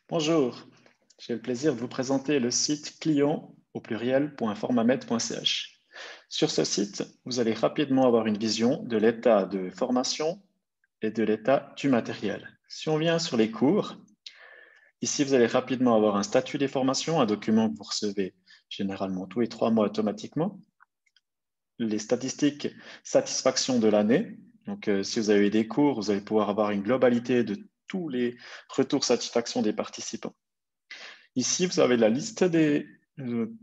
Bonjour, j'ai le plaisir de vous présenter le site client au pluriel.formamed.ch. Sur ce site, vous allez rapidement avoir une vision de l'état de formation et de l'état du matériel. Si on vient sur les cours, ici vous allez rapidement avoir un statut des formations, un document que vous recevez généralement tous les 3 mois automatiquement. Les statistiques satisfaction de l'année. Donc, si vous avez eu des cours, vous allez pouvoir avoir une globalité de tous les retours satisfaction des participants. Ici, vous avez la liste des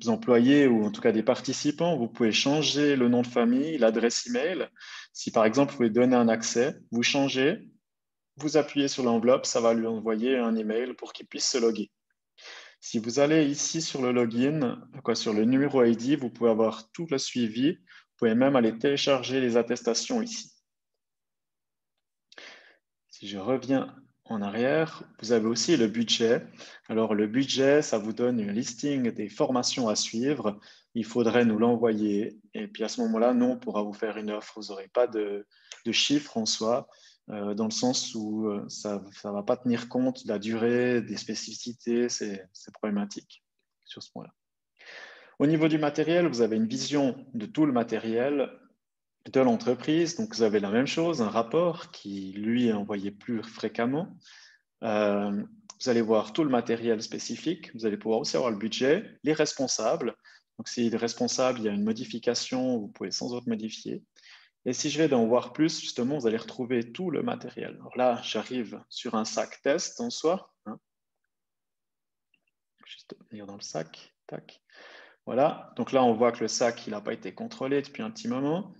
employés ou en tout cas des participants. Vous pouvez changer le nom de famille, l'adresse email. Si par exemple, vous pouvez donner un accès, vous changez, vous appuyez sur l'enveloppe, ça va lui envoyer un email pour qu'il puisse se loguer. Si vous allez ici sur le login, sur le numéro ID, vous pouvez avoir tout le suivi. Vous pouvez même aller télécharger les attestations ici. Si je reviens en arrière, vous avez aussi le budget. Alors, le budget, ça vous donne une listing des formations à suivre. Il faudrait nous l'envoyer. Et puis, à ce moment-là, nous, on pourra vous faire une offre. Vous n'aurez pas de chiffre en soi, dans le sens où ça ne va pas tenir compte de la durée, des spécificités. C'est problématique sur ce point-là. Au niveau du matériel, vous avez une vision de tout le matériel de l'entreprise. Donc, vous avez la même chose, un rapport qui, lui, est envoyé plus fréquemment. Vous allez voir tout le matériel spécifique. Vous allez pouvoir aussi avoir le budget, les responsables. Donc, si les responsables, il y a une modification, vous pouvez sans autre modifier. Et si je vais en voir plus, justement, vous allez retrouver tout le matériel. Alors là, j'arrive sur un sac test en soi. Juste venir dans le sac. Tac. Voilà. Donc là, on voit que le sac, il n'a pas été contrôlé depuis un petit moment.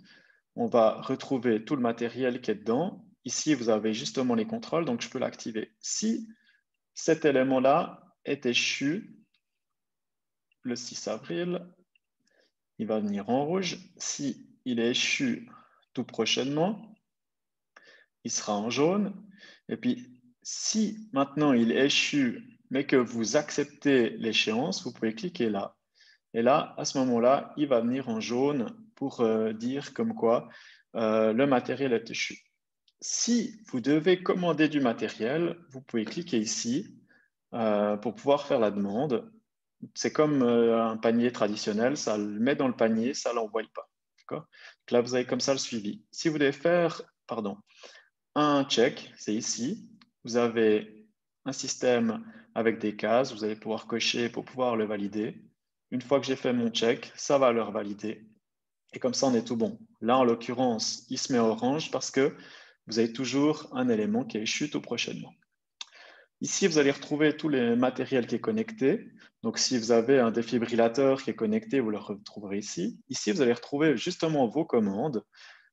On va retrouver tout le matériel qui est dedans. Ici, vous avez justement les contrôles, donc je peux l'activer. Si cet élément-là est échu le 6 avril, il va venir en rouge. Si il est échu tout prochainement, il sera en jaune. Et puis, si maintenant il est échu, mais que vous acceptez l'échéance, vous pouvez cliquer là. Et là, à ce moment-là, il va venir en jaune pour dire comme quoi le matériel est échu. Si vous devez commander du matériel, vous pouvez cliquer ici pour pouvoir faire la demande. C'est comme un panier traditionnel, ça le met dans le panier, ça ne l'envoie pas. Donc là, vous avez comme ça le suivi. Si vous devez faire un check, c'est ici. Vous avez un système avec des cases, vous allez pouvoir cocher pour pouvoir le valider. Une fois que j'ai fait mon check, ça va le valider. Et comme ça, on est tout bon. Là, en l'occurrence, il se met orange parce que vous avez toujours un élément qui est échu tout prochainement. Ici, vous allez retrouver tous les matériels qui est connecté. Donc, si vous avez un défibrillateur qui est connecté, vous le retrouverez ici. Ici, vous allez retrouver justement vos commandes.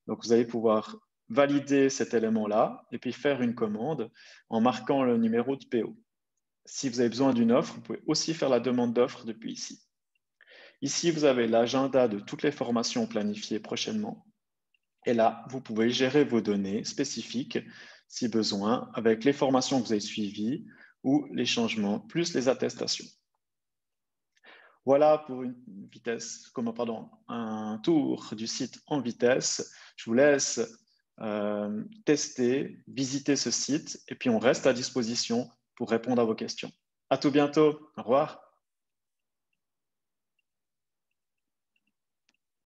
Donc, vous allez pouvoir valider cet élément-là et puis faire une commande en marquant le numéro de PO. Si vous avez besoin d'une offre, vous pouvez aussi faire la demande d'offre depuis ici. Ici, vous avez l'agenda de toutes les formations planifiées prochainement. Et là, vous pouvez gérer vos données spécifiques, si besoin, avec les formations que vous avez suivies ou les changements, plus les attestations. Voilà pour un tour du site en vitesse. Je vous laisse tester, visiter ce site et puis on reste à disposition pour répondre à vos questions. À tout bientôt. Au revoir.